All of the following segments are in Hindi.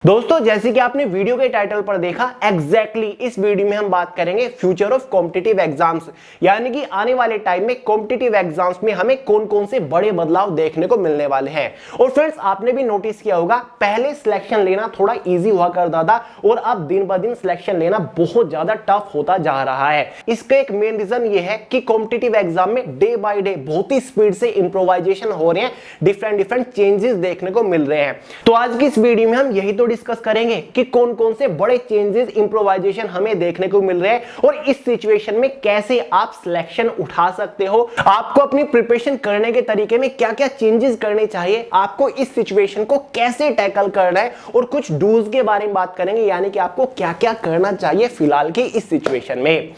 दोस्तों जैसे कि आपने वीडियो के टाइटल पर देखा एग्जैक्टली इस वीडियो में हम बात करेंगे फ्यूचर ऑफ कॉम्पिटिटिव एग्जाम्स, यानी कि आने वाले टाइम में कॉम्पिटिटिव एग्जाम्स में हमें कौन कौन से बड़े बदलाव देखने को मिलने वाले हैं। और फ्रेंड्स आपने भी नोटिस किया होगा पहले सिलेक्शन लेना थोड़ा इजी हुआ करता था और अब दिन ब दिन सिलेक्शन लेना बहुत ज्यादा टफ होता जा रहा है। इसका एक मेन रीजन ये है कि कॉम्पिटिटिव एग्जाम में डे बाय डे बहुत ही स्पीड से इंप्रोवाइजेशन हो रहे हैं, डिफरेंट चेंजेस देखने को मिल रहे हैं। तो आज की इस वीडियो में हम यही तो डिस्कस करेंगे कि कौन कौन से बड़े चेंजेस इंप्रोवाइजेशन हमें देखने को मिल रहे हैं और इस सिचुएशन में कैसे आप सिलेक्शन उठा सकते हो, आपको अपनी प्रिपरेशन करने के तरीके में क्या क्या चेंजेस करने चाहिए, आपको इस सिचुएशन को कैसे टैकल करना है और कुछ डूज के बारे में बात करेंगे, यानी कि आपको क्या क्या करना चाहिए फिलहाल की इस सिचुएशन में।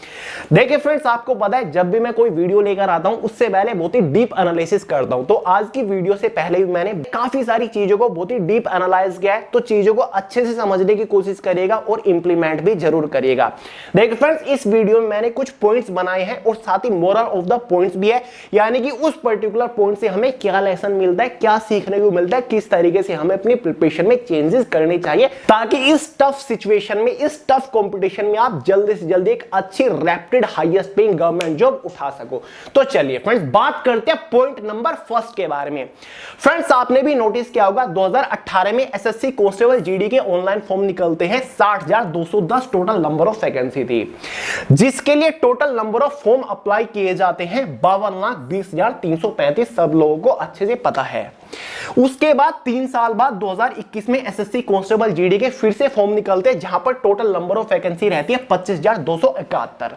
देखिए फ्रेंड्स, आपको पता है जब भी मैं कोई वीडियो लेकर आता हूं उससे पहले बहुत ही डीप एनालिसिस करता हूं। तो आज की वीडियो से पहले भी मैंने काफी सारी चीजों को बहुत ही डीप एनालाइज किया है, तो चीजों को अच्छे से समझने की कोशिश करिएगा और इंप्लीमेंट भी जरूर करिएगा। देखिए फ्रेंड्स, इस वीडियो में मैंने कुछ पॉइंट्स बनाए हैं और साथ ही मोरल ऑफ द पॉइंट्स भी है, यानी कि उस पर्टिकुलर पॉइंट से हमें क्या लेसन मिलता है, क्या सीखने को मिलता है, किस तरीके से हमें अपनी प्रिपरेशन में चेंजेस करने चाहिए ताकि इस टफ सिचुएशन में, इस टफ कंपटीशन में आप जल्दी से जल्दी एक अच्छी rapid highest paying government job उठा सको। तो चलिए फ्रेंड्स बात करते हैं पॉइंट नंबर फर्स्ट के बारे में। फ्रेंड्स आपने भी नोटिस किया होगा 2018 में एसएससी कांस्टेबल जीडी के ऑनलाइन फॉर्म निकलते हैं, 60,210 टोटल नंबर ऑफ वैकेंसी थी, जिसके लिए total number of form apply किए जाते हैं 52,20,335। सब लोगों को अच्छे से पता है। उसके बाद 3 साल बाद 2021 में एसएससी कांस्टेबल जीडी के फिर से फॉर्म निकलते हैं, जहां पर टोटल नंबर ऑफ वैकेंसी रहती है 25,271,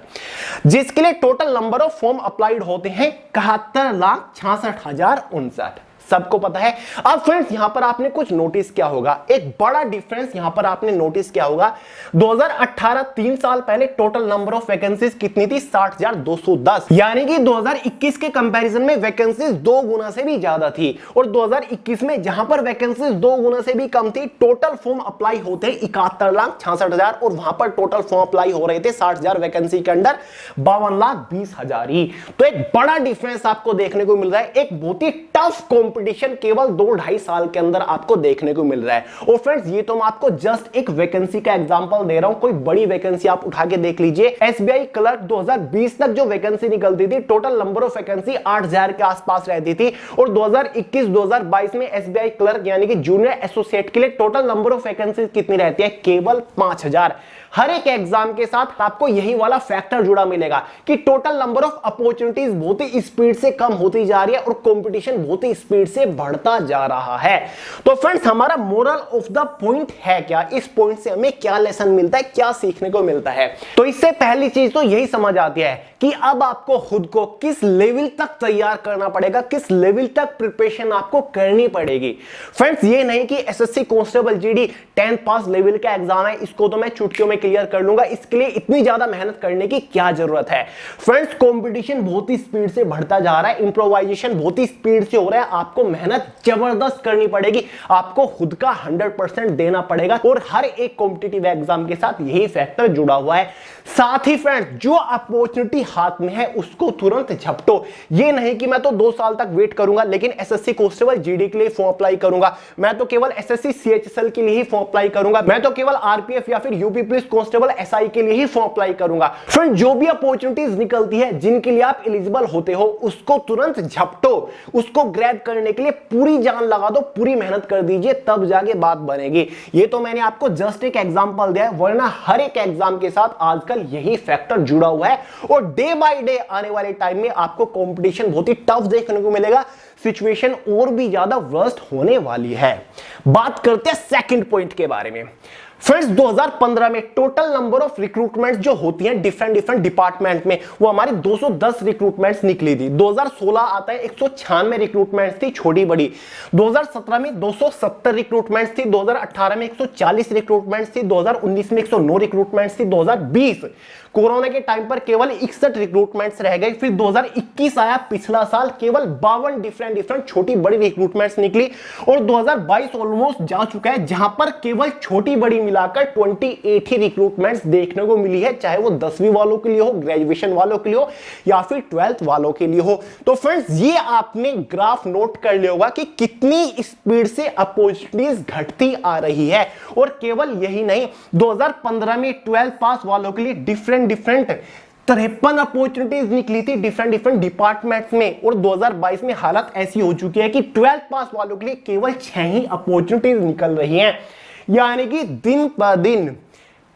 जिसके लिए total number of form applied होते हैं 71,66,059। सबको पता है। अब फ्रेंड्स यहां पर आपने कुछ नोटिस किया होगा, एक बड़ा डिफरेंस यहां पर आपने नोटिस किया होगा। 2018 3 साल पहले टोटल नंबर ऑफ वैकेंसीज कितनी थी? 60,210, यानी कि 2021 के कंपैरिजन में वैकेंसीज 2 गुना से भी ज्यादा थी। और 2021 में जहां पर वैकेंसीज 2 गुना से भी कम थी, टोटल फॉर्म अप्लाई होते 71,66,000 और वहां पर टोटल फॉर्म अप्लाई हो रहे थे 60,000 वैकेंसी के अंदर 52,20,000 ही। तो एक बड़ा डिफरेंस आपको देखने को मिल रहा है, एक बहुत ही टफ कंपटीशन केवल 2-2.5 साल के अंदर आपको देखने को मिल रहा है। और फ्रेंड्स ये तो मैं आपको जस्ट एक वैकेंसी का एग्जांपल दे रहा हूं, कोई बड़ी वैकेंसी आप उठा के देख लीजिए। एसबीआई क्लर्क 2020 तक जो वैकेंसी निकलती थी, टोटल नंबर ऑफ वैकेंसी 8,000 के आसपास रहती थी। और 2021-2022 में एसबीआई क्लर्क यानी कि जूनियर एसोसिएट के लिए टोटल नंबर ऑफ वैकेंसी कितनी रहती है? केवल 5,000। हर एक एग्जाम के साथ आपको यही वाला फैक्टर जुड़ा मिलेगा कि टोटल नंबर ऑफ अपॉर्चुनिटीज बहुत ही स्पीड से कम होती जा रही है और कंपटीशन बहुत ही स्पीड से बढ़ता जा रहा है। तो फ्रेंड्स हमारा मोरल ऑफ द पॉइंट है क्या? इस पॉइंट से हमें क्या लेसन मिलता है, क्या सीखने को मिलता है? तो इससे पहली चीज तो यही समझ आती है कि अब आपको खुद को किस लेवल तक तैयार करना पड़ेगा, किस लेवल तक प्रिपरेशन आपको करनी पड़ेगी। फ्रेंड्स ये नहीं कि एसएससी कांस्टेबल जीडी 10th पास लेवल का एग्जाम है, इसको तो मैं चुटकियों में क्लियर कर लूंगा, इसके लिए इतनी ज्यादा मेहनत करने की क्या जरूरत है। फ्रेंड्स कंपटीशन बहुत ही स्पीड से बढ़ता जा रहा है, इंप्रोवाइजेशन बहुत ही स्पीड से हो रहा है, आपको मेहनत जबरदस्त करनी पड़ेगी, आपको खुद का 100% देना पड़ेगा। और हर एक कॉम्पिटिटिव एग्जाम के साथ यही फैक्टर जुड़ा हुआ है। साथ ही फ्रेंड्स जो अपॉर्चुनिटी हाथ में है उसको तुरंत झपटो। ये नहीं कि मैं तो 2 साल तक वेट करूंगा लेकिन एसएससी कांस्टेबल जीडी के लिए फॉर्म अप्लाई करूंगा, मैं तो केवल एसएससी सीएचएसएल के लिए ही फॉर्म अप्लाई करूंगा, मैं तो केवल आरपीएफ या फिर यूपी पुलिस कांस्टेबल एसआई के लिए ही फॉर्म अप्लाई करूंगा। फ्रेंड जो भी अपॉर्चुनिटीज निकलती है, जिनके लिए आप एलिजिबल होते हो, उसको तुरंत झपटो, उसको ग्रैब करने के लिए पूरी जान लगा दो, पूरी मेहनत कर दीजिए, तब जाके बात बनेगी। ये तो मैंने आपको जस्ट एक एग्जांपल दिया है, वरना हर एक एग्जाम के साथ आजकल यही फैक्टर जुड़ा हुआ है। और डे बाय डे आने वाले टाइम में आपको कंपटीशन बहुत ही टफ देखने को मिलेगा, सिचुएशन और भी ज्यादा वर्स्ट होने वाली है। बात करते हैं सेकंड पॉइंट के बारे में। फ्रेंड्स 2015 में टोटल नंबर ऑफ रिक्रूटमेंट्स जो होती हैं डिफरेंट डिपार्टमेंट में, वो हमारी 210 रिक्रूटमेंट्स निकली थी। 2016 आता है 196 रिक्रूटमेंट्स थी छोटी बड़ी, 2017 में 270 रिक्रूटमेंट्स थी, 2018 में 140 रिक्रूटमेंट्स थी, 2019 में 109 रिक्रूटमेंट्स थी, 2020 कोरोना के टाइम पर केवल 61 रिक्रूटमेंट्स रह गए। फिर 2021 आया पिछला साल, केवल 52 डिफरेंट छोटी बड़ी रिक्रूटमेंट्स निकली और 2022 ऑलमोस्ट जा चुका है जहां पर केवल छोटी बड़ी मिलाकर 28 ही रिक्रूटमेंट्स देखने को मिली है, चाहे वो 10वीं वालों के लिए हो, ग्रेजुएशन वालों के लिए हो या फिर 12th वालों के लिए हो। तो फ्रेंड्स ये आपने ग्राफ नोट कर लिया होगा कि कितनी स्पीड से अपॉर्चुनिटीज घटती आ रही है। और केवल यही नहीं, 2015 में 12th पास वालों के लिए डिफरेंट 53 अपॉर्चुनिटीज निकली थी डिफरेंट डिपार्टमेंट्स में, और 2022 में हालत ऐसी हो चुकी है कि 12th पास वालों के लिए केवल 6 ही अपॉर्चुनिटीज निकल रही हैं। यानी कि दिन पर दिन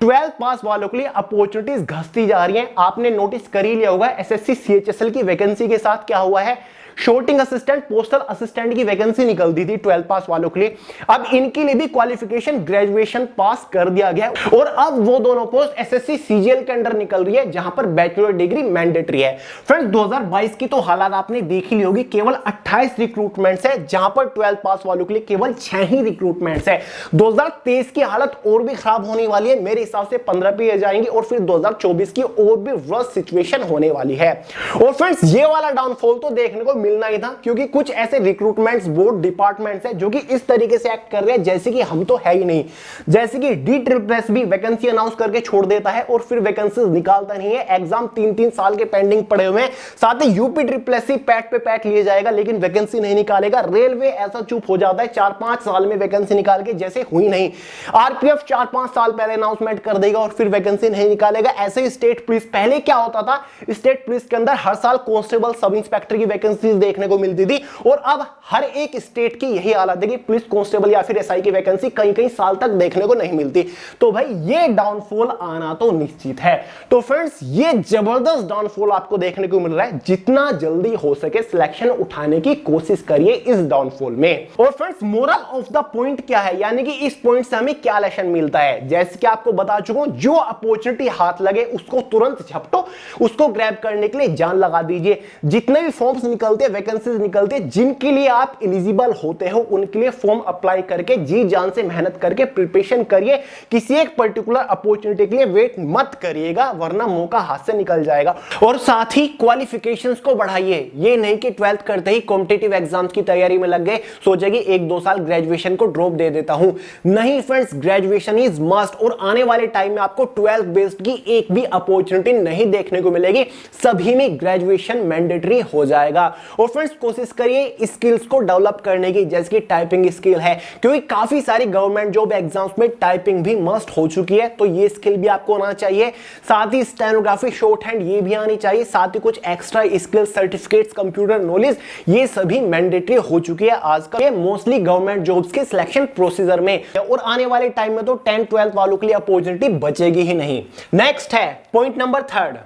12th पास वालों के लिए अपॉर्चुनिटीज घसती जा रही हैं। आपने नोटिस कर ही लिया होगा एसएससी सीएचएसएल की वैकेंसी के साथ क्या हुआ है, शॉर्टिंग असिस्टेंट, पोस्टल असिस्टेंट की वैकेंसी निकलती थी 12th पास वालों के लिए, अब इनके लिए भी क्वालिफिकेशन ग्रेजुएशन पास कर दिया गया और अब वो दोनों पोस्ट एसएससी सीजीएल के अंडर निकल रही है जहां पर बैचलर डिग्री मैंडेटरी है। फ्रेंड्स 2022 की तो हालात आपने देख ही ली होगी, केवल 28 रिक्रूटमेंट्स है जहां पर 12th पास वालों के लिए केवल 6 ही रिक्रूटमेंट्स है। 2023 की हालत और भी खराब होने वाली है, मेरे हिसाब से 15 पे जाएंगी और फिर 2024 की और भी वर्स्ट सिचुएशन होने वाली है। और फ्रेंड्स ये वाला डाउनफॉल तो देखने को मिलना ही था, क्योंकि कुछ ऐसे रिक्रूटमेंट्स बोर्ड डिपार्टमेंट्स हैं जो कि इस तरीके से एक्ट कर रहे हैं जैसे कि हम तो है ही नहीं। जैसे कि DSSS भी वैकेंसी अनाउंस करके छोड़ देता है और फिर वैकेंसीज निकालता नहीं है, एग्जाम 3-3 साल के पेंडिंग पड़े हुए हैं, साथ ही UPSSC पैट पे पैट लिए जाएगा लेकिन वैकेंसी नहीं निकालेगा। रेलवे ऐसा चुप हो जाता है 4-5 साल में वैकेंसी निकाल के जैसे हुई नहीं। RPF 4-5 साल पहले अनाउंसमेंट कर देगा और फिर वैकेंसी नहीं निकालेगा। ऐसे ही स्टेट पुलिस, पहले क्या होता था, स्टेट पुलिस के अंदर हर साल कांस्टेबल, सब इंस्पेक्टर की वैकेंसीज देखने को मिलती थी और अब हर एक स्टेट की यही हालत है कि पुलिस कांस्टेबल या फिर एसआई की वैकेंसी कई साल तक देखने को नहीं मिलती। तो भाई ये डाउनफॉल आना तो निश्चित है। तो फ्रेंड्स ये जबरदस्त डाउनफॉल आपको देखने को मिल रहा है, जितना जल्दी हो सके सिलेक्शन उठाने की कोशिश करिए इस डाउनफॉल में। और friends moral of the point क्या है, यानी कि इस पॉइंट से हमें क्या लेसन मिलता है, जैसे कि आपको बता चुका हूं, जो अपॉर्चुनिटी हाथ लगे उसको तुरंत झपटो, उसको ग्रैब करने के लिए जान लगा दीजिए। जितने भी फॉर्म्स निकलते हैं, वैकेंसीज निकलते हैं, जिनके लिए आप एलिजिबल होते हो उनके लिए फॉर्म अप्लाई करके जी जान से मेहनत करके प्रिपरेशन करिए। किसी एक पर्टिकुलर अपॉर्चुनिटी के लिए वेट मत करिएगा वरना मौका हाथ से निकल जाएगा। और साथ ही क्वालिफिकेशंस को बढ़ाइए, ये नहीं कि 12th करते ही कॉम्पिटिटिव एग्जाम्स की तैयारी में लग गए, सोचे कि 1-2 साल ग्रेजुएशन को ड्रॉप दे देता हूं। नहीं फ्रेंड्स, ग्रेजुएशन इज मस्ट और आने वाले टाइम में आपको 12th बेस्ड की एक भी अपॉर्चुनिटी नहीं देखने को मिलेगी, सभी में ग्रेजुएशन मैंडेटरी हो जाएगा। और फ्रेंड्स कोशिश करिए स्किल्स को डेवलप करने की, जैसे कि टाइपिंग स्किल है, क्योंकि काफी सारी गवर्नमेंट जॉब एग्जाम्स में टाइपिंग भी मस्ट हो चुकी है, तो ये स्किल भी आपको आना चाहिए। साथ ही स्टेनोग्राफी, शॉर्ट हैंड ये भी आनी चाहिए, साथ ही कुछ extra skill, certificates, computer knowledge, ये सभी मैंडेटरी हो चुकी है आजकल ये मोस्टली गवर्नमेंट जॉब्स के सिलेक्शन प्रोसीजर में। और आने वाले टाइम में तो 10-12 वालों के लिए अपॉर्चुनिटी बचेगी ही नहीं। नेक्स्ट है पॉइंट नंबर 3,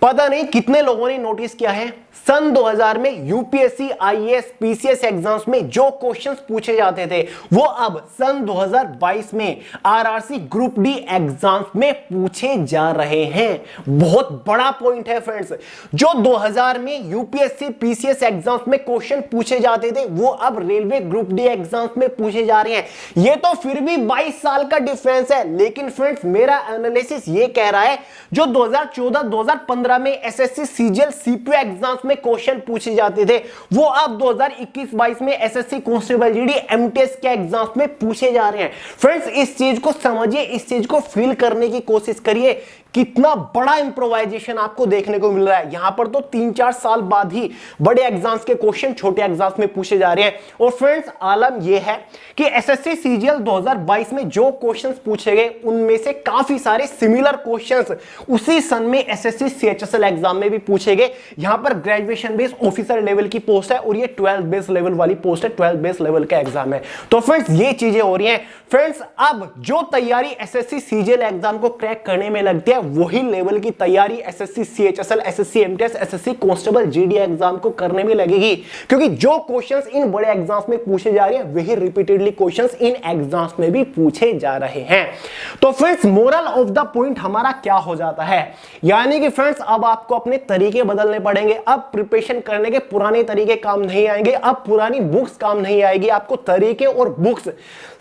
पता नहीं कितने लोगों ने नोटिस किया है, सन 2000 में यूपीएससी, आईएएस, पीसीएस एग्जाम्स में जो क्वेश्चंस पूछे जाते थे वो अब सन 2022 में आरआरसी ग्रुप डी एग्जाम्स में पूछे जा रहे हैं। बहुत बड़ा पॉइंट है फ्रेंड्स, जो 2000 में यूपीएससी, पीसीएस एग्जाम्स में क्वेश्चन पूछे जाते थे वो अब रेलवे ग्रुप डी एग्जाम्स में पूछे जा रहे हैं। ये तो फिर भी 22 साल का डिफरेंस है, लेकिन फ्रेंड्स मेरा एनालिसिस ये कह रहा है जो 2014-2015 में एसएससी, सीजीएल, सीपीओ एग्जाम्स में क्वेश्चन पूछे जाते थे वो अब 2021-22 में एसएससी, कांस्टेबल, जीडी, एमटीएस के एग्जाम्स में पूछे जा रहे हैं। फ्रेंड्स इस चीज को समझिए, इस चीज को फील करने की कोशिश करिए, कितना बड़ा इंप्रोवाइजेशन आपको देखने को मिल रहा है। यहां पर तो 3-4 साल बाद ही बड़े एग्जाम्स के क्वेश्चन छोटे एग्जाम्स में पूछे जा रहे हैं। और फ्रेंड्स आलम यह है कि एसएससी, सीजीएल 2022 में जो क्वेश्चंस पूछे गए उनमें से काफी सारे सिमिलर क्वेश्चंस उसी सन में एसएससी, सीएचएसएल एग्जाम में भी पूछे गए। यहां पर ग्रेजुएशन बेस ऑफिसर लेवल की पोस्ट है और ये 12th बेस लेवल वाली पोस्ट है, 12th बेस लेवल का एग्जाम है। तो फ्रेंड्स ये चीजें हो रही हैं। फ्रेंड्स अब जो तैयारी एसएससी, सीजीएल एग्जाम को क्रैक करने में लगती है वही लेवल की तैयारी SSC, CHSL, SSC, MTS, SSC, constable, GD exam को करने में लगेगी, क्योंकि जो क्वेश्चंस इन बड़े एग्जाम्स में पूछे जा रहे हैं वही रिपीटेडली क्वेश्चंस इन एग्जाम्स में भी पूछे जा रहे हैं। तो friends moral of the point हमारा क्या हो जाता है, यानी कि फ्रेंड्स अब आपको अपने तरीके बदलने पड़ेंगे। अब प्रिपरेशन करने के पुराने तरीके काम नहीं आएंगे, अब पुरानी बुक्स काम नहीं आएगी, आपको तरीके और बुक्स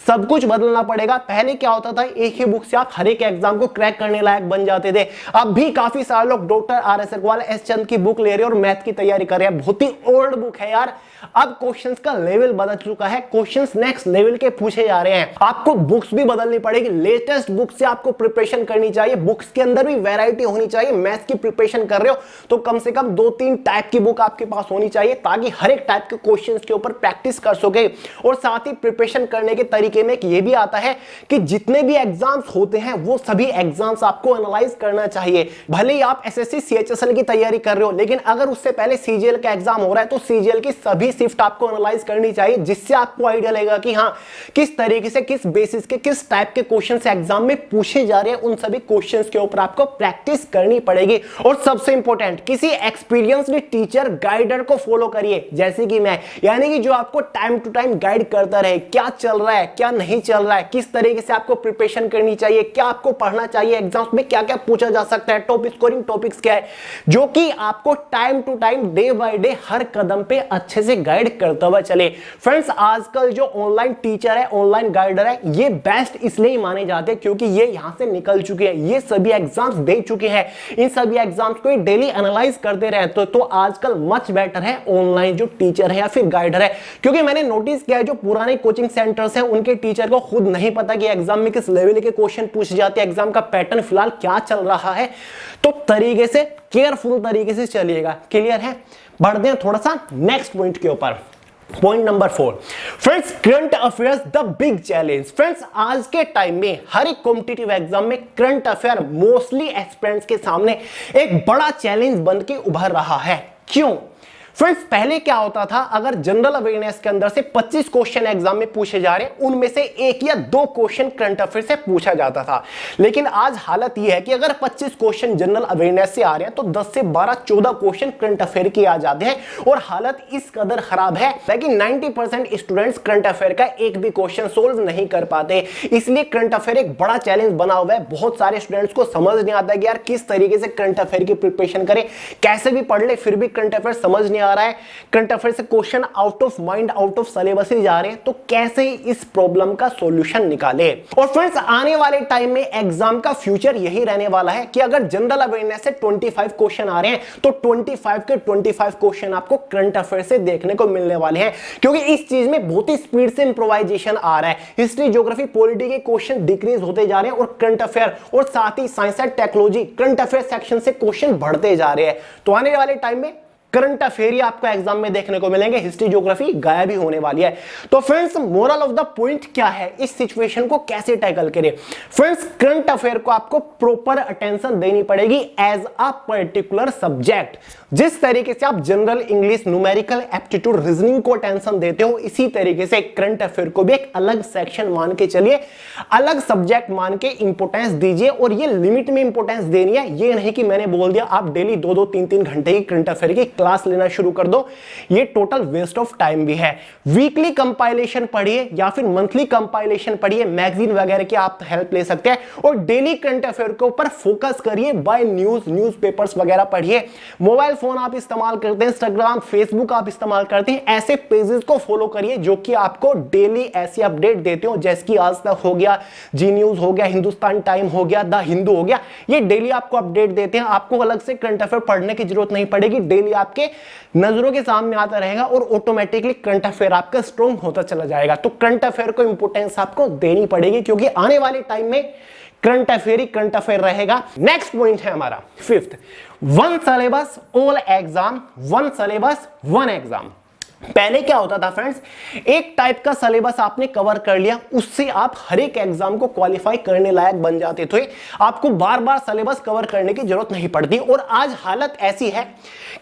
सब कुछ बदलना पड़ेगा। पहले क्या होता था, एक ही बुक से आप हर एक एग्जाम को क्रैक करने लायक बन जाते थे। अब भी काफी सारे लोग डॉक्टर आर.एस. अग्रवाल, एस चंद की बुक ले रहे हैं और मैथ की तैयारी कर रहे हैं। बहुत ही ओल्ड बुक है यार। अब क्वेश्चंस का लेवल बदल चुका है, क्वेश्चंस नेक्स्ट लेवल के पूछे जा रहे हैं। आपको बुक्स भी बदलनी पड़ेगी, लेटेस्ट बुक से आपको प्रिपरेशन करनी चाहिए। बुक्स के अंदर भी वैरायटी होनी चाहिए। मैथ्स की प्रिपरेशन कर रहे हो तो कम से कम 2-3 टाइप की बुक आपके पास होनी चाहिए, ताकि हर एक टाइप के क्वेश्चंस के ऊपर प्रैक्टिस कर सके। और साथ ही प्रिपरेशन करने के तरीके में ये भी आता है कि जितने भी एग्जाम्स होते हैं वो सभी एग्जाम्स आपको एनालाइज करना चाहिए। भले ही आप एसएससी सीएचएसएल की तैयारी कर रहे हो, लेकिन अगर उससे पहले सीजीएल का एग्जाम हो रहा है तो सीजीएल की सभी शिफ्ट आपको एनालाइज करनी चाहिए, जिससे आपको आइडिया लगेगा कि हाँ किस तरीके से, किस बेसिस के, किस टाइप के क्वेश्चंस एग्जाम में पूछे जा रहे हैं। उन सभी क्वेश्चंस के ऊपर आपको प्रैक्टिस करनी पड़ेगी। और सबसे इंपॉर्टेंट, किसी एक्सपीरियंस्ड टीचर गाइडर को फॉलो करिए, जैसे कि मैं, यानी कि जो आपको टाइम टू टाइम गाइड करता रहे, क्या चल रहा है क्या नहीं चल रहा है, किस तरीके से आपको प्रिपरेशन करनी चाहिए, क्या आपको पढ़ना चाहिए, एग्जाम्स में क्या क्या पूछा जा सकता है, टॉप स्कोरिंग टॉपिक्स क्या है, जो कि आपको time to time, day by day, हर कदम पे अच्छे से गाइड करता हुआ चले। फ्रेंड्स, आजकल जो ऑनलाइन टीचर है, ऑनलाइन गाइडर है, ये बेस्ट इसलिए माने जाते हैं क्योंकि ये यहां से निकल चुके हैं, ये सभी एग्जाम्स दे चुके हैं, इन सभी एग्जाम्स को डेली एनालाइज करते रहे। तो आजकल मच बेटर है ऑनलाइन जो टीचर है या फिर गाइडर है, क्योंकि मैंने नोटिस किया है जो पुराने कोचिंग सेंटर्स हैं उनके टीचर को खुद नहीं पता कि एग्जाम में किस लेवल के क्वेश्चन पूछे जाते हैं, एग्जाम का पैटर्न फिलहाल क्या चल रहा है। तो तरीके से, केयरफुल तरीके से चलिएगा। क्लियर है? बढ़ते हैं थोड़ा सा नेक्स्ट पॉइंट के ऊपर। Point number 4, friends, current affairs the big challenge. Friends, आज के टाइम में हर एक कॉम्पिटिटिव एग्जाम में करंट अफेयर मोस्टली एस्पिरेंट्स के सामने एक बड़ा चैलेंज बन के उभर रहा है। क्यों? फ्रेंड्स, पहले क्या होता था, अगर जनरल अवेयरनेस के अंदर से 25 क्वेश्चन एग्जाम में पूछे जा रहे हैं, उनमें से 1 या 2 क्वेश्चन करंट अफेयर से पूछा जाता था। लेकिन आज हालत यह है कि अगर 25 क्वेश्चन जनरल अवेयरनेस से आ रहे हैं तो 10 से 12, 14 क्वेश्चन करंट अफेयर के आ जाते हैं। और हालत इस कदर खराब है कि 90% स्टूडेंट्स करंट अफेयर का एक भी क्वेश्चन सोल्व नहीं कर पाते। इसलिए करंट अफेयर एक बड़ा चैलेंज बना हुआ है। बहुत सारे स्टूडेंट्स को समझ नहीं आता कि यार किस तरीके से करंट अफेयर की प्रिपरेशन करें, कैसे भी पढ़ ले फिर भी करंट अफेयर समझ नहीं आ रहा है, करंट अफेयर से question out of mind, out of syllabus ही जा रहे हैं। तो कैसे इस प्रॉब्लम का सॉल्यूशन निकाले? और फ्रेंड्स, आने वाले टाइम में एग्जाम का फ्यूचर यही रहने वाला है कि अगर जनरल अवेयरनेस से 25 क्वेश्चन आ रहे हैं तो 25 के 25 क्वेश्चन आपको करंट अफेयर से देखने को मिलने वाले हैं, क्योंकि इस चीज में बहुत ही स्पीड से इंप्रोवाइजेशन आ रहा है। हिस्ट्री, ज्योग्राफी, पॉलिटी के क्वेश्चन डिक्रीज होते जा रहे हैं और करंट अफेयर और साथ ही science and technology current affair section से क्वेश्चन बढ़ते जा रहे हैं। तो आने वाले टाइम में करंट अफेयर ही आपको एग्जाम में देखने को मिलेंगे, हिस्ट्री ज्योग्राफी गायब ही होने वाली है। तो friends, moral of the point क्या है, इस सिचुएशन को कैसे टैकल करें? फ्रेंड्स, करंट अफेयर को आपको प्रॉपर अटेंशन देनी पड़ेगी एज अ पर्टिकुलर सब्जेक्ट। जिस तरीके से आप general English, numerical aptitude, reasoning को अटेंशन देते हो, इसी तरीके से करंट अफेयर को भी एक अलग सेक्शन मान के चलिए, अलग सब्जेक्ट मान के इंपोर्टेंस दीजिए। और ये लिमिट में इंपोर्टेंस देनी है, ये नहीं कि मैंने बोल दिया आप डेली 2-2, 3-3 घंटे की करंट अफेयर की क्लास लेना शुरू कर दो, ये टोटल वेस्ट ऑफ टाइम भी है। वीकली कंपाइलेशन पढ़िए या फिर मंथली कंपाइलेशन पढ़िए, मैगजीन वगैरह की आप हेल्प ले सकते हैं। और डेली करंट अफेयर के ऊपर फोकस करिए, बाय न्यूज़पेपर्स वगैरह पढ़िए। मोबाइल फोन आप इस्तेमाल करते हैं, इंस्टाग्राम, फेसबुक आप इस्तेमाल करते हैं, ऐसे पेजेस को फॉलो करिए जो कि आपको डेली ऐसी अपडेट देते हो, जैसे कि आज तक हो गया, जी न्यूज हो गया, हिंदुस्तान टाइम हो गया, द हिंदू हो गया। ये डेली आपको अपडेट देते हैं, आपको अलग से करंट अफेयर पढ़ने की जरूरत नहीं पड़ेगी, डेली आपके नजरों के सामने आता रहेगा और ऑटोमेटिकली करंट अफेयर आपका स्ट्रॉन्ग होता चला जाएगा। तो करंट अफेयर को इंपोर्टेंस आपको देनी पड़ेगी, क्योंकि आने वाले टाइम में करंट अफेयर ही करंट अफेयर रहेगा। नेक्स्ट पॉइंट है हमारा 5th, 1 syllabus all exam, 1 syllabus 1 exam. पहले क्या होता था फ्रेंड्स, एक टाइप का सिलेबस आपने कवर कर लिया, उससे आप हर एक एग्जाम को क्वालिफाई करने लायक बन जाते थे। आपको बार बार सिलेबस कवर करने की जरूरत नहीं पड़ती। और आज हालत ऐसी है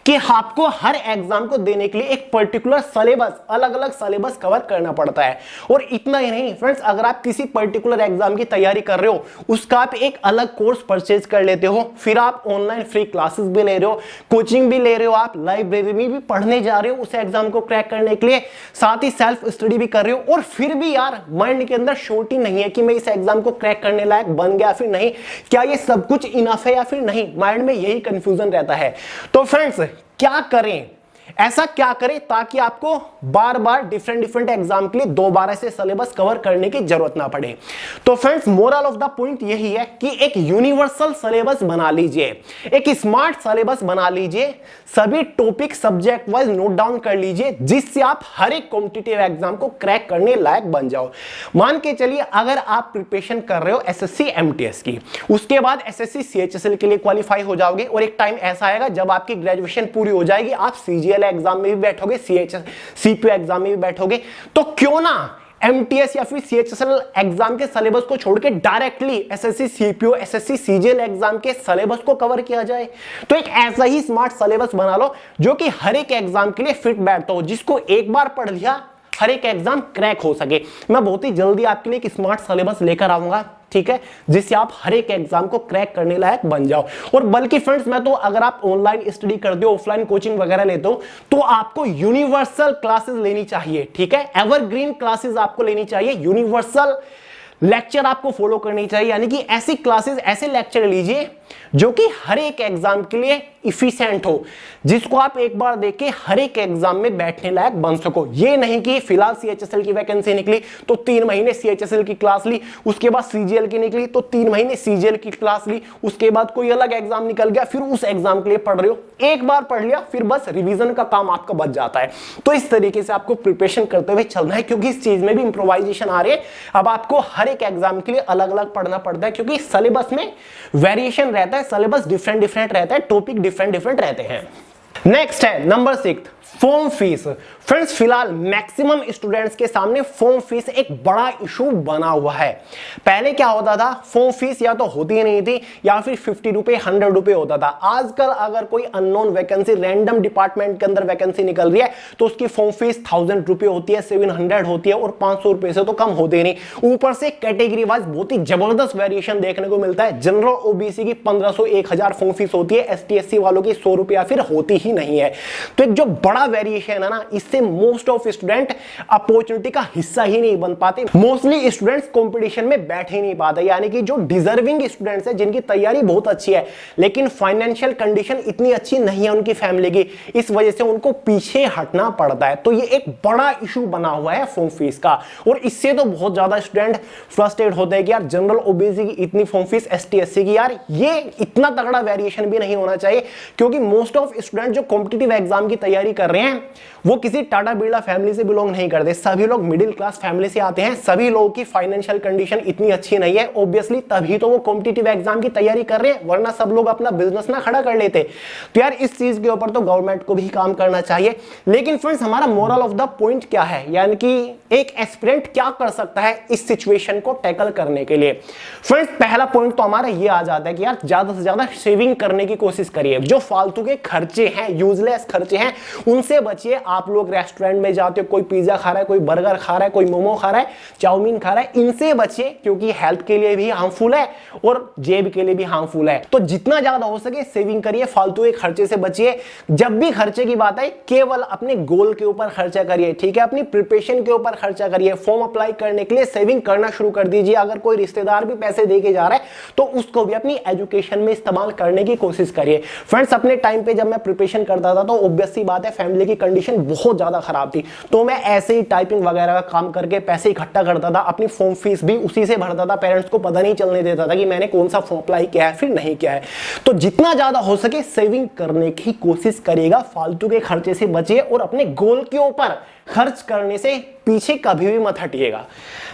कि आपको हर एग्जाम को देने के लिए एक पर्टिकुलर सिलेबस, अलग अलग सिलेबस कवर करना पड़ता है। और इतना ही नहीं फ्रेंड्स, अगर आप किसी पर्टिकुलर एग्जाम की तैयारी कर रहे हो, उसका आप एक अलग कोर्स परचेज कर लेते हो, फिर आप ऑनलाइन फ्री क्लासेस भी ले रहे हो, कोचिंग भी ले रहे हो, आप लाइब्रेरी में भी पढ़ने जा रहे हो उस एग्जाम को क्रैक करने के लिए, साथ ही सेल्फ स्टडी भी कर रहे हो। और फिर भी यार माइंड के अंदर श्योरिटी नहीं है कि मैं इस एग्जाम को क्रैक करने लायक बन गया फिर नहीं, क्या ये सब कुछ इनफ है या फिर नहीं, माइंड में यही कंफ्यूजन रहता है। तो फ्रेंड्स, क्या करें? ऐसा क्या करें ताकि आपको बार बार डिफरेंट एग्जाम के लिए दोबारा से सिलेबस कवर करने की जरूरत ना पड़े। तो friends moral of the point यही है कि एक यूनिवर्सल सिलेबस बना लीजिए, एक स्मार्ट सिलेबस बना लीजिए, सभी topic subject wise note down कर लीजिए, जिससे आप हर एक कॉम्पिटिटिव एग्जाम को क्रैक करने लायक बन जाओ। मान के चलिए अगर आप प्रिपरेशन कर रहे हो एसएससी एमटीएस की, उसके बाद एसएससी सीएचएसएल के लिए क्वालिफाई हो जाओगे और एक टाइम ऐसा आएगा जब आपकी ग्रेजुएशन पूरी हो जाएगी, आप सीजीएल एग्जाम में भी बैठोगे, सीपीयू एग्जाम में भी बैठोगे, तो क्यों ना एमटीएस या फिर सीएचएसएल एग्जाम के सिलेबस को छोड़ के directly SSC CPO SSC CGL exam के सिलेबस को कवर किया जाए। तो एक ऐसा ही स्मार्ट सिलेबस बना लो जो कि हर एक एग्जाम के लिए फिट बैठता हो, जिसको एक बार पढ़ लिया हर एक एग्जाम क्रैक हो सके। मैं बहुत ही जल्दी आपके लिए एक स्मार्ट सिलेबस लेकर आऊंगा, ठीक है, जिससे आप हर एक एग्जाम को क्रैक करने लायक बन जाओ। और बल्कि फ्रेंड्स मैं तो अगर आप ऑनलाइन स्टडी करते हो, ऑफलाइन कोचिंग वगैरह लेते हो, तो आपको यूनिवर्सल क्लासेस लेनी चाहिए, ठीक है, एवरग्रीन क्लासेस आपको लेनी चाहिए, यूनिवर्सल लेक्चर आपको फॉलो करनी चाहिए, यानी कि ऐसी क्लासेस ऐसे लेक्चर लीजिए जो कि हर एक एग्जाम के लिए इफिशिएंट हो, जिसको आप एक बार देख के हर एक एग्जाम में बैठने लायक बन सको। ये नहीं कि फिलहाल सीएचएसएल की वैकेंसी निकली तो 3 महीने सीएचएसएल की क्लास ली, उसके बाद सीजीएल की निकली तो 3 महीने सीजीएल की क्लास ली, उसके बाद कोई अलग एग्जाम निकल गया फिर उस एग्जाम के लिए पढ़ रहे हो। एक बार पढ़ लिया फिर बस रिवीजन का काम आपका बच जाता है। तो इस तरीके से आपको प्रिपरेशन करते हुए चलना है, क्योंकि इस चीज में भी इंप्रोवाइजेशन आ रही है। अब आपको हर एक एग्जाम के लिए अलग अलग पढ़ना पड़ता है, क्योंकि सिलेबस में वेरिएशन रहता है, सिलेबस डिफरेंट रहता है, टॉपिक डिफरेंट रहते हैं। नेक्स्ट है नंबर 6 फॉर्म फीस। फ्रेंड्स फिलहाल मैक्सिमम स्टूडेंट्स के सामने फॉर्म फीस एक बड़ा इशू बना हुआ है। पहले क्या होता था, फॉर्म फीस या तो होती ही नहीं थी या फिर 50 रुपए 100 रुपए होता था। आजकल अगर कोई अननोन वैकेंसी रैंडम डिपार्टमेंट के अंदर वैकेंसी निकल रही है तो उसकी फॉर्म फीस 1000 रुपए होती है, 700 होती है और 500 रुपए से तो कम होती नहीं। ऊपर से कैटेगरी वाइज बहुत ही जबरदस्त वेरिएशन देखने को मिलता है। जनरल ओबीसी की 1500 1000 फॉर्म फीस होती है, एसटी एससी वालों की 100 रुपया फिर होती ही नहीं है। तो एक जो बड़ा वेरिएशन है ना, इससे मोस्ट ऑफ स्टूडेंट अपॉर्चुनिटी का हिस्सा ही नहीं बन पाते। मोस्टली स्टूडेंट्स कंपटीशन में बैठ ही नहीं पाते, यानी कि जो डिजर्विंग स्टूडेंट्स हैं जिनकी तैयारी बहुत अच्छी है लेकिन फाइनेंशियल कंडीशन इतनी अच्छी नहीं है उनकी फैमिली की, इस वजह से उनको पीछे हटना पड़ता है। तो ये एक बड़ा इशू बना हुआ है फॉर्म फीस का, और इससे तो बहुत ज्यादा स्टूडेंट फ्रस्ट्रेट होते हैं कि यार जनरल ओबीसी की इतनी फॉर्म फीस, एसटी एससी की यार ये इतना तगड़ा वेरिएशन भी नहीं होना चाहिए। क्योंकि मोस्ट ऑफ स्टूडेंट जो कॉम्पिटिटिव एग्जाम की तैयारी कर रहे हैं वो किसी टाटा बिरला फैमिली से बिलोंग नहीं करते, सभी लोग मिडिल क्लास फैमिली से आते हैं, सभी लोगों की फाइनेंशियल कंडीशन इतनी अच्छी नहीं है ऑब्वियसली, तभी तो वो कॉम्पिटिटिव एग्जाम की तैयारी कर रहे हैं, वरना सब लोग अपना बिजनेस ना खड़ा कर लेते। तो यार इस चीज के ऊपर तो गवर्नमेंट को भी काम करना चाहिए। लेकिन फ्रेंड्स हमारा मोरल ऑफ द पॉइंट क्या है, यानी कि एक एस्पिरेंट क्या कर सकता है इस सिचुएशन को टैकल करने के लिए। फ्रेंड्स पहला पॉइंट तो हमारा ये आ जाता है कि यार ज्यादा से ज्यादा सेविंग करने की कोशिश करिए। जो फालतू के खर्चे हैं, यूजलेस खर्चे हैं, उनसे बचिए। आप लोग रेस्टोरेंट में जाते हो, कोई पिज्जा खा रहा है, कोई बर्गर खा रहा है, कोई मोमो खा रहा है, चाउमीन खा रहा है, इनसे बचिए क्योंकि हेल्थ के लिए भी हार्मफुल है और जेब के लिए भी हार्मफुल है। तो जितना ज्यादा हो सके सेविंग करिए, फालतू के खर्चे से बचिए। जब भी खर्चे की बात आए केवल अपने गोल के ऊपर खर्चा करिए, ठीक है, अपनी प्रिपरेशन के ऊपर खर्चा करिए। फॉर्म अप्लाई करने के लिए सेविंग करना शुरू कर दीजिए। अगर कोई रिश्तेदार भी पैसे देके जा रहा है तो उसको भी अपनी एजुकेशन में इस्तेमाल करने की कोशिश करिए। फ्रेंड्स अपने टाइम पे जब मैं प्रिपरेशन करता था तो ऑब्वियस सी बात है फैमिली की कंडीशन बहुत ज्यादा खराब थी, तो मैं ऐसे ही टाइपिंग वगैरह का काम करके पैसे इकट्ठा करता था, अपनी फॉर्म फीस भी उसी से भरता था, पेरेंट्स को पता नहीं चलने देता था कि मैंने कौन सा फॉर्म अप्लाई किया है फिर नहीं किया है। तो जितना ज्यादा हो सके सेविंग करने की कोशिश करिएगा, फालतू के खर्चे से बचिए और अपने गोल के ऊपर खर्च करने से पीछे कभी भी मत हटिएगा।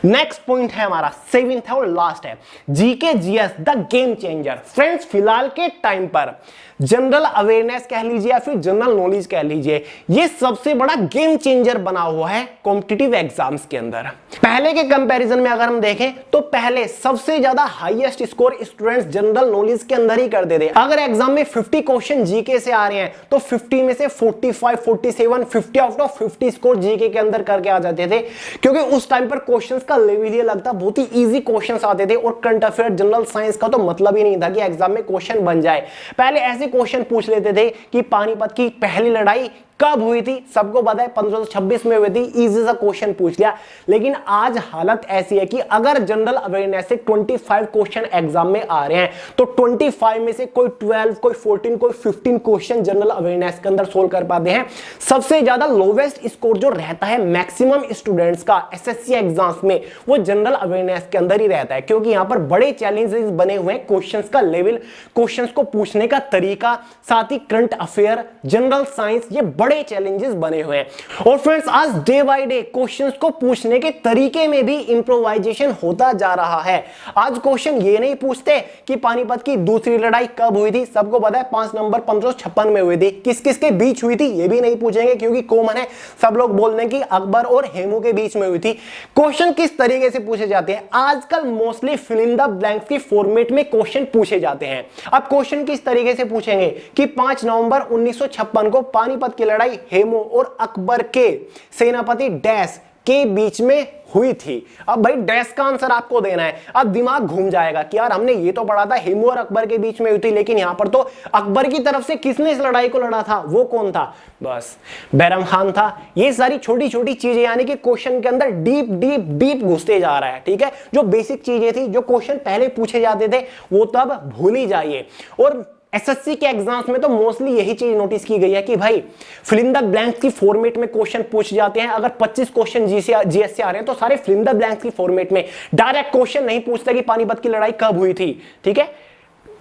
नेक्स्ट पॉइंट है हमारा 7th है और लास्ट है GK GS the game changer. Friends फिलहाल के टाइम पर जनरल अवेयरनेस कह लीजिए या फिर जनरल नॉलेज कह लीजिए, ये सबसे बड़ा गेम चेंजर बना हुआ है कॉम्पिटिटिव एग्जाम्स के अंदर। पहले के कंपैरिजन में अगर हम देखें तो पहले सबसे ज्यादा highest score students general knowledge के अंदर ही करते थे। अगर एग्जाम में 50 क्वेश्चन जीके से आ रहे हैं तो 50 में से 45, 47, 50 आउट ऑफ 50 स्कोर जीके के अंदर करके आ जाते थे, क्योंकि उस टाइम पर क्वेश्चंस का लेवल ये लगता बहुत ही इजी क्वेश्चंस आते थे और करंट अफेयर जनरल साइंस का तो मतलब ही नहीं था कि एग्जाम में क्वेश्चन बन जाए। पहले ऐसे क्वेश्चन पूछ लेते थे कि पानीपत की पहली लड़ाई कब हुई थी? सबको पता है 1526 में हुई थी। इजी सा क्वेश्चन पूछ लिया। लेकिन आज हालत ऐसी है कि अगर जनरल अवेयरनेस से 25 क्वेश्चन एग्जाम में आ रहे हैं तो 25 में से कोई 12, कोई 14, कोई 15 क्वेश्चन जनरल अवेयरनेस के अंदर सोल्व कर पाते हैं। सबसे ज्यादा लोवेस्ट स्कोर जो रहता है मैक्सिमम स्टूडेंट्स का एसएससी एग्जाम्स में, वो जनरल अवेयरनेस के अंदर ही रहता है, क्योंकि यहां पर बड़े चैलेंजेस बने हुए हैं। क्वेश्चंस का लेवल, क्वेश्चंस को पूछने का तरीका, साथ ही करंट अफेयर, जनरल साइंस, ये बड़े चैलेंजेस बने हुए हैं। और फ्रेंड्स आज डे बाय डे क्वेश्चंस को पूछने के तरीके में भी इंप्रोवाइजेशन होता जा रहा है। आज क्वेश्चन ये नहीं पूछते कि पानीपत की दूसरी लड़ाई कब हुई थी, सबको पता है 5 नवंबर 1556 में हुई थी। किस किस के बीच हुई थी ये भी नहीं पूछेंगे, क्योंकि कॉमन है, सब लोग बोल दें कि अकबर और हेमू के बीच में हुई थी। क्वेश्चन किस तरीके से पूछे जाते हैं? आजकल mostly fill in the blanks की फॉर्मेट में क्वेश्चन पूछे जाते हैं। अब क्वेश्चन किस तरीके से पूछेंगे कि 5 नवंबर 1956 को पानीपत की लड़ाई हेमू और अकबर के सेनापति डैश के बीच में हुई थी। अब भाई डैश का आंसर आपको देना है। अब दिमाग घूम जाएगा कि यार हमने ये तो पढ़ा था हेमू और अकबर के बीच में हुई थी, लेकिन यहां पर तो अकबर की तरफ से किसने इस लड़ाई को लड़ा था, वो कौन था? बस बैरम खान था। ये सारी छोटी छोटी चीजें यानी कि क्वेश्चन के अंदर डीप डीप डीप घुसते जा रहा है। ठीक है, जो बेसिक चीजें थी, जो क्वेश्चन पहले पूछे जाते थे, वो तब भूल ही जाइए। और एसएससी के एग्जाम्स में तो मोस्टली यही चीज नोटिस की गई है कि भाई फिल इन द ब्लैंक्स की फॉर्मेट में क्वेश्चन पूछ जाते हैं। अगर 25 क्वेश्चन जीएस से आ रहे हैं तो सारे फिल इन द ब्लैंक्स की फॉर्मेट में, डायरेक्ट क्वेश्चन नहीं पूछते कि पानीपत की लड़ाई कब हुई थी। ठीक है,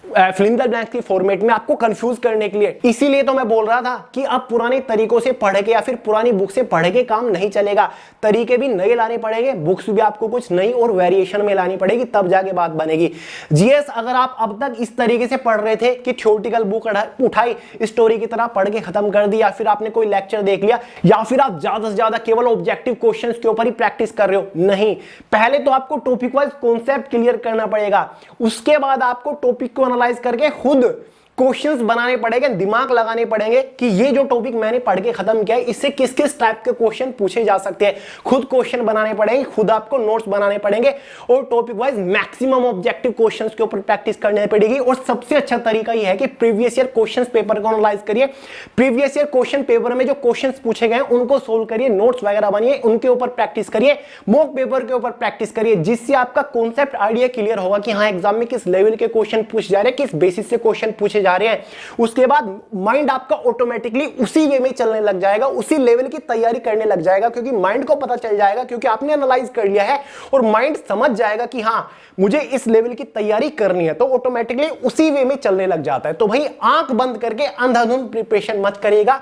फिल इन द ब्लैंक्स की फॉर्मेट में आपको कंफ्यूज करने के लिए। इसीलिए तो मैं बोल रहा था कि अब पुराने तरीकों से पढ़ के या फिर पुरानी बुक से पढ़ के काम नहीं चलेगा, तरीके भी नए लाने पड़ेंगे, बुक्स भी आपको कुछ नई और वेरिएशन में लानी पड़ेगी, तब जाके बात बनेगी। जीएस अगर आप अब तक इस तरीके से पढ़ रहे थे कि थ्योरेटिकल बुक उठाई, स्टोरी की तरह पढ़ के खत्म कर दी, या फिर आपने कोई लेक्चर देख लिया, या फिर आप ज्यादा से ज्यादा केवल ऑब्जेक्टिव क्वेश्चंस के ऊपर ही प्रैक्टिस कर रहे हो, नहीं। पहले तो आपको टॉपिक वाइज कॉन्सेप्ट क्लियर करना पड़ेगा, उसके बाद आपको टॉपिक को एनालाइज करके खुद क्वेश्चंस बनाने पड़ेंगे, दिमाग लगाने पड़ेंगे कि ये जो टॉपिक मैंने पढ़ के खत्म किया है, इससे किस किस टाइप के क्वेश्चन पूछे जा सकते हैं। खुद क्वेश्चन बनाने पड़ेंगे, खुद आपको नोट्स बनाने पड़ेंगे, और topic wise maximum objective questions के ऊपर प्रैक्टिस करनी पड़ेगी। और सबसे अच्छा तरीका यह है कि प्रीवियस ईयर क्वेश्चंस पेपर को एनालाइज करिए, प्रीवियस ईयर क्वेश्चन पेपर में जो क्वेश्चंस पूछे गए उनको सोल्व करिए, नोट्स वगैरह बनिए, उनके ऊपर प्रैक्टिस करिए, मॉक पेपर के ऊपर प्रैक्टिस करिए, जिससे आपका कॉन्सेप्ट आइडिया क्लियर होगा कि हाँ एग्जाम में किस लेवल के क्वेश्चन पूछे जा रहे हैं, किस बेसिस से क्वेश्चन पूछे जा रहे हैं। उसके बाद माइंड आपका ऑटोमेटिकली उसी वे में चलने लग जाएगा, उसी लेवल की तैयारी करने लग जाएगा, क्योंकि माइंड को पता चल जाएगा, क्योंकि आपने एनालाइज कर लिया है और माइंड समझ जाएगा कि हाँ मुझे इस लेवल की तैयारी करनी है, तो ऑटोमेटिकली उसी वे में चलने लग जाता है। तो भाई आंख बंद करके अंधाधुंध प्रिपरेशन मत करिएगा,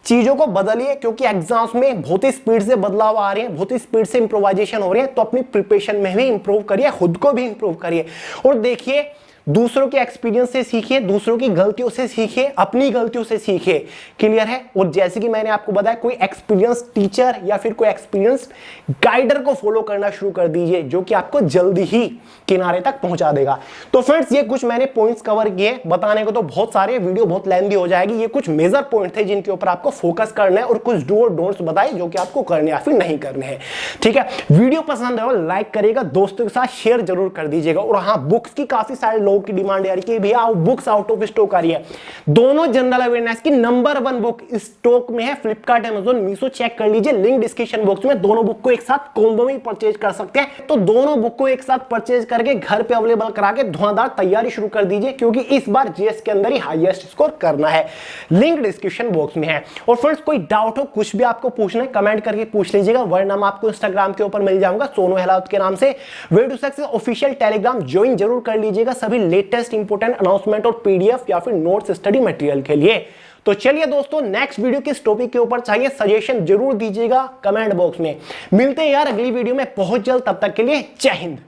चीजों को बदलिए, क्योंकि एग्जाम्स में बहुत ही स्पीड से बदलाव आ रहे हैं, बहुत ही स्पीड से इंप्रोवाइजेशन हो रहे हैं। तो अपनी प्रिपरेशन में भी इंप्रूव करिए, खुद को भी इंप्रूव करिए, और देखिए दूसरों के एक्सपीरियंस से सीखिए, दूसरों की गलतियों से सीखिए, अपनी गलतियों से सीखिए। क्लियर है? और जैसे कि मैंने आपको बताया, कोई एक्सपीरियंस टीचर या फिर कोई एक्सपीरियंस गाइडर को फॉलो करना शुरू कर दीजिए, जो कि आपको जल्दी ही किनारे तक पहुंचा देगा। तो फ्रेंड्स ये कुछ मैंने पॉइंट्स कवर किए, बताने को तो बहुत सारे, वीडियो बहुत लेंथी हो जाएगी। ये कुछ मेजर पॉइंट थे जिनके ऊपर आपको फोकस करना है, और कुछ डू और डोंट्स बताए जो कि आपको करने या फिर नहीं करने हैं। ठीक है, वीडियो पसंद है लाइक करिएगा, दोस्तों के साथ शेयर जरूर कर दीजिएगा। और हाँ, बुक्स की काफी सारे की डिमांड है कि भैया बुक्स आउट ऑफ स्टॉक आ रही है। दोनों जनरल अवेयरनेस की नंबर 1 बुक स्टॉक में है, फ्लिपकार्ट, अमेज़न, मीशो, चेक कर लीजिए, लिंक डिस्क्रिप्शन बॉक्स में। दोनों बुक को एक साथ कॉम्बो में परचेज कर सकते हैं, तो दोनों बुक को एक साथ परचेज करके घर पे अवेलेबल करा के धुआंधार तैयारी शुरू कर दीजिए, क्योंकि इस बार जीएस के अंदर ही हाईएस्ट स्कोर करना है। लिंक डिस्क्रिप्शन बॉक्स में है। और फ्रेंड्स कोई डाउट हो, कुछ भी आपको पूछना है, कमेंट करके पूछ लीजिएगा, वरना मैं आपको इंस्टाग्राम के ऊपर मिल जाऊंगा सोनू अहलावत के नाम से। Way to success official Telegram join जरूर कर लीजिएगा, सभी लेटेस्ट इंपोर्टेंट अनाउंसमेंट और पीडीएफ या फिर नोट्स स्टडी मटेरियल के लिए। तो चलिए दोस्तों, नेक्स्ट वीडियो किस टॉपिक के ऊपर चाहिए सजेशन जरूर दीजिएगा कमेंट बॉक्स में। मिलते हैं यार अगली वीडियो में बहुत जल्द, तब तक के लिए जय हिंद।